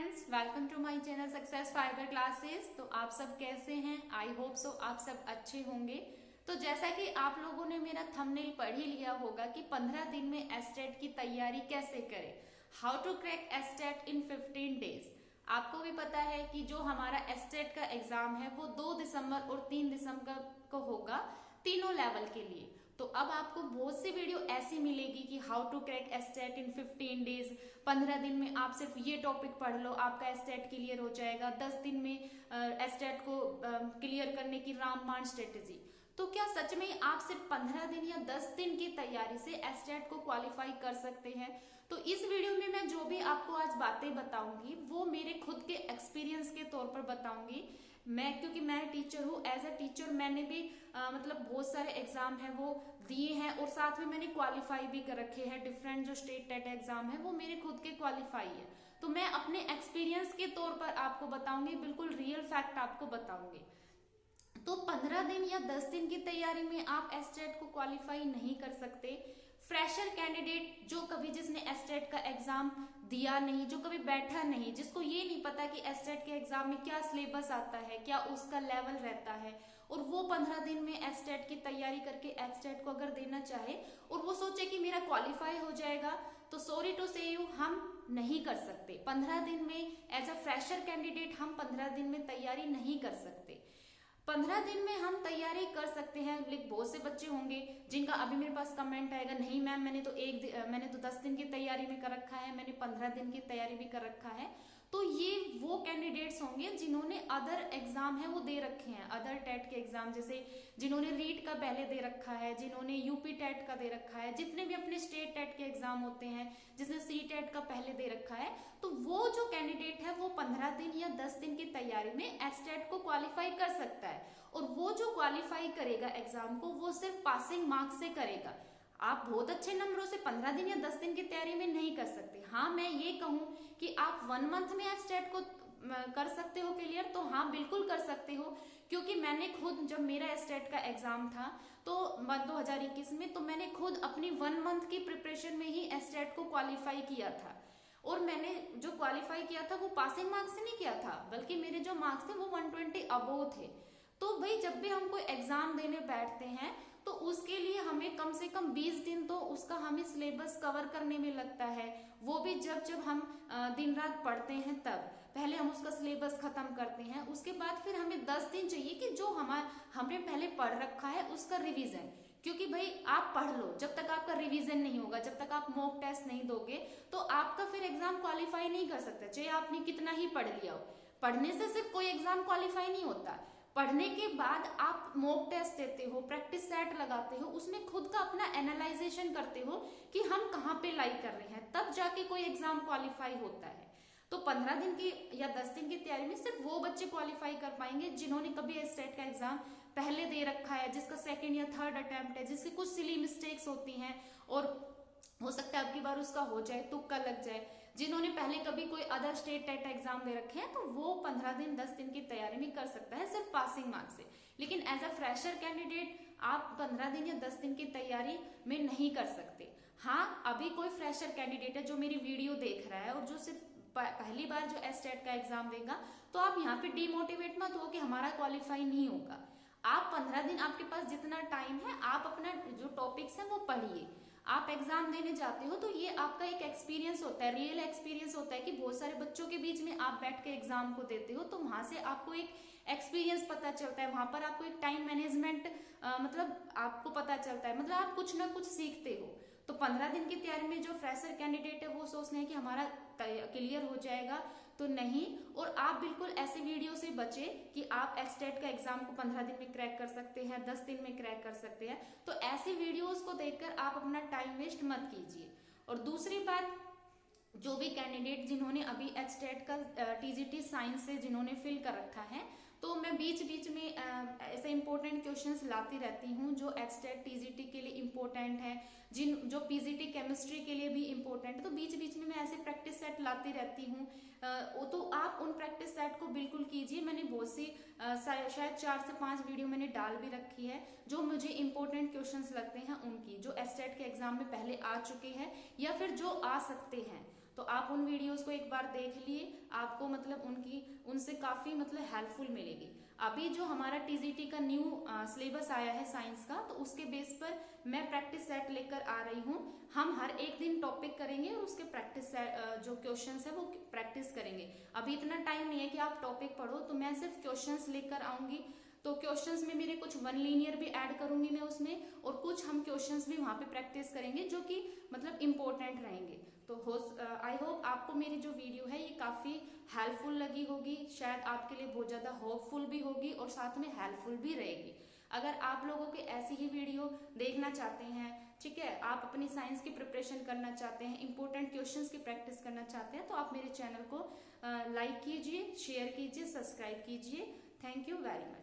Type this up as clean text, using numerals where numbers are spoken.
Friends, welcome to my channel success fiber classes. तो आप सब कैसे हैं? आई होप सो आप सब अच्छे होंगे। तो जैसा कि आप लोगों ने मेरा थंबनेल पढ़ ही लिया होगा कि 15 दिन में एस्टेट की तैयारी कैसे करें, how to crack estate in 15 days. आपको भी पता है कि जो हमारा एस्टेट का एग्जाम है वो 2 दिसंबर और 3 दिसंबर को होगा, तीनों लेवल के लिए। तो अब आपको बहुत सी वीडियो ऐसी मिलेगी कि how to crack estate in 15 days. 15 दिन में आप सिर्फ ये टॉपिक पढ़ लो, आपका एस्टेट क्लियर हो जाएगा। 10 दिन में एस्टेट को क्लियर करने की रामबाण स्ट्रेटेजी। तो क्या सच में आप सिर्फ 15 दिन या 10 दिन की तैयारी से एस्टेट को क्वालिफाई कर सकते हैं? तो इस वीडियो में मैं जो भी आपको आज बातें बताऊंगी वो मेरे खुद के एक्सपीरियंस के तौर पर बताऊंगी। क्योंकि मैं टीचर हूँ, एज अ टीचर मैंने भी मतलब बहुत सारे एग्जाम है वो दिए हैं और साथ में मैंने क्वालिफाई भी कर रखे हैं। डिफरेंट जो स्टेट टेट एग्जाम है वो मेरे खुद के क्वालिफाई है। तो मैं अपने एक्सपीरियंस के तौर पर आपको बताऊंगी, बिल्कुल रियल फैक्ट आपको बताऊंगी। तो 15 दिन या 10 दिन की तैयारी में आप एस्टेट को क्वालिफाई नहीं कर सकते। फ्रेशर कैंडिडेट जो कभी जिसने एस्टेट का एग्जाम दिया नहीं, जो कभी बैठा नहीं, जिसको ये नहीं पता कि एस्टेट के एग्जाम में क्या सिलेबस आता है, क्या उसका लेवल रहता है, और वो 15 दिन में एस्टेट की तैयारी करके एस्टेट को अगर देना चाहे और वो सोचे कि मेरा क्वालिफाई हो जाएगा, तो सॉरी टू से यू, हम नहीं कर सकते। 15 दिन में एज अ फ्रेशर कैंडिडेट हम 15 दिन में तैयारी नहीं कर सकते। 15 दिन में हम तैयारी कर सकते हैं। लेकिन बहुत से बच्चे होंगे जिनका अभी मेरे पास कमेंट आएगा, नहीं मैम मैंने तो 10 दिन की तैयारी में कर रखा है, मैंने 15 दिन की तैयारी भी कर रखा है। तो ये वो कैंडिडेट्स होंगे जिन्होंने अदर एग्जाम है वो दे रखे हैं, अदर टेट के एग्जाम, जैसे जिन्होंने रीट का पहले दे रखा है, जिन्होंने यूपी टेट का दे रखा है, जितने भी अपने स्टेट टेट के एग्जाम होते हैं, जिसने सी टेट का पहले दे रखा है। तो वो जो कैंडिडेट है वो 15 दिन या 10 दिन की तैयारी में एस्टेट को क्वालिफाई कर सकता है। और वो जो क्वालिफाई करेगा एग्जाम को वो सिर्फ पासिंग मार्क्स से करेगा। आप बहुत अच्छे नंबरों से 15 दिन या 10 दिन की तैयारी में नहीं कर सकते। हाँ, मैं ये कहूं कि आप 1 मंथ में एस्टेट को कर सकते हो क्लियर, तो हाँ बिल्कुल कर सकते हो। क्योंकि मैंने खुद, जब मेरा एस्टेट का एग्जाम था तो 2021 में, तो मैंने खुद अपनी 1 मंथ की प्रिपरेशन में ही एस्टेट को क्वालिफाई किया था। और मैंने जो क्वालिफाई किया था वो पासिंग मार्क्स से नहीं किया था, बल्कि मेरे जो मार्क्स थे वो 120 अबोव थे। तो भाई जब भी हम कोई एग्जाम देने बैठते हैं तो उसके लिए हमें कम से कम 20 दिन तो उसका हमें सिलेबस कवर करने में लगता है। वो भी जब हम दिन रात पढ़ते हैं तब पहले हम उसका सिलेबस खत्म करते हैं, उसके बाद फिर हमें 10 दिन चाहिए कि जो हमने पहले पढ़ रखा है उसका रिवीजन। क्योंकि भाई आप पढ़ लो, जब तक आपका रिवीजन नहीं होगा, जब तक आप मॉक टेस्ट नहीं दोगे तो आपका फिर एग्जाम क्वालिफाई नहीं कर सकता, चाहे आपने कितना ही पढ़ लिया हो। पढ़ने से सिर्फ कोई एग्जाम क्वालिफाई नहीं होता। पढ़ने के बाद आप मॉक टेस्ट देते हो, प्रैक्टिस सेट लगाते हो, उसमें खुद का अपना एनालाइजेशन करते हो कि हम कहाँ पे लाइक कर रहे हैं, तब जाके कोई एग्जाम क्वालिफाई होता है। तो 15 दिन की या 10 दिन की तैयारी में सिर्फ वो बच्चे क्वालिफाई कर पाएंगे जिन्होंने कभी एस्टेट का एग्जाम पहले दे रखा है, जिसका सेकेंड या थर्ड अटेम्प्ट है, जिसकी कुछ सिली मिस्टेक्स होती हैं और हो सकता है अब की बार उसका हो जाए, तुक्का लग जाए। जिन्होंने पहले कभी कोई अदर स्टेट टेट एग्जाम दे रखे हैं तो वो 15 दिन 10 दिन की तैयारी में कर सकता है सिर्फ पासिंग मार्क्स से। लेकिन एज अ फ्रेशर कैंडिडेट आप 15 दिन या 10 दिन की तैयारी में नहीं कर सकते। हाँ, अभी कोई फ्रेशर कैंडिडेट है जो मेरी वीडियो देख रहा है और जो सिर्फ पहली बार जो एस्टेट का एग्जाम देगा, तो आप यहाँ पे डिमोटिवेट मत हो कि हमारा क्वालिफाई नहीं होगा। आप 15 दिन, आपके पास जितना टाइम है आप अपना जो टॉपिक्स है वो पढ़िए। आप एग्जाम देने जाते हो तो ये आपका एक एक्सपीरियंस होता है, रियल एक्सपीरियंस होता है कि बहुत सारे बच्चों के बीच में आप बैठ के एग्जाम को देते हो, तो वहां से आपको एक एक्सपीरियंस पता चलता है, वहां पर आपको एक टाइम मैनेजमेंट मतलब आपको पता चलता है, मतलब आप कुछ ना कुछ सीखते हो। तो 15 दिन की तैयारी में जो फ्रेशर कैंडिडेट है वो सोचते हैं कि हमारा क्लियर हो जाएगा, तो नहीं। और आप बिल्कुल ऐसे वीडियो से बचे कि आप एस्टेट का एग्जाम को 15 दिन में क्रैक कर सकते हैं, 10 दिन में क्रैक कर सकते हैं। तो ऐसे वीडियोस को देखकर आप अपना टाइम वेस्ट मत कीजिए। और दूसरी बात, जो भी कैंडिडेट जिन्होंने अभी एस्टेट का टीजीटी साइंस से जिन्होंने फिल कर रखा है, तो मैं बीच बीच में ऐसे इंपॉर्टेंट क्वेश्चंस लाती रहती हूँ जो एस्टेट टीजीटी के लिए इंपॉर्टेंट है, जो पीजीटी केमिस्ट्री के लिए भी इंपॉर्टेंट है। तो बीच बीच में मैं ऐसे प्रैक्टिस सेट लाती रहती हूँ। तो आप उन प्रैक्टिस सेट को बिल्कुल कीजिए। मैंने बहुत सी शायद 4 से 5 वीडियो मैंने डाल भी रखी है जो मुझे इंपॉर्टेंट क्वेश्चंस लगते हैं उनकी, जो एस्टेट के एग्जाम में पहले आ चुके हैं या फिर जो आ सकते हैं। तो आप उन वीडियोस को एक बार देख लिए, आपको मतलब उनसे काफी मतलब हेल्पफुल मिलेगी। अभी जो हमारा टीजीटी का न्यू सिलेबस आया है साइंस का, तो उसके बेस पर मैं प्रैक्टिस सेट लेकर आ रही हूँ। हम हर एक दिन टॉपिक करेंगे और उसके प्रैक्टिस जो क्वेश्चंस है वो प्रैक्टिस करेंगे। अभी इतना टाइम नहीं है कि आप टॉपिक पढ़ो, तो मैं सिर्फ क्वेश्चंस लेकर आऊंगी। तो क्वेश्चंस में मेरे कुछ वन लीनियर भी ऐड करूंगी मैं उसमें, और कुछ हम क्वेश्चंस भी वहां पे प्रैक्टिस करेंगे जो कि मतलब इम्पोर्टेंट रहेंगे। तो आई होप आपको मेरी जो वीडियो है ये काफी हेल्पफुल लगी होगी, शायद आपके लिए बहुत ज्यादा होपफुल भी होगी और साथ में हेल्पफुल भी रहेगी। अगर आप लोगों के ऐसी ही वीडियो देखना चाहते हैं, ठीक है, आप अपनी साइंस की प्रिपरेशन करना चाहते हैं, इंपॉर्टेंट क्वेश्चंस की प्रैक्टिस करना चाहते हैं, तो आप मेरे चैनल को लाइक कीजिए, शेयर कीजिए, सब्सक्राइब कीजिए। Thank you very much.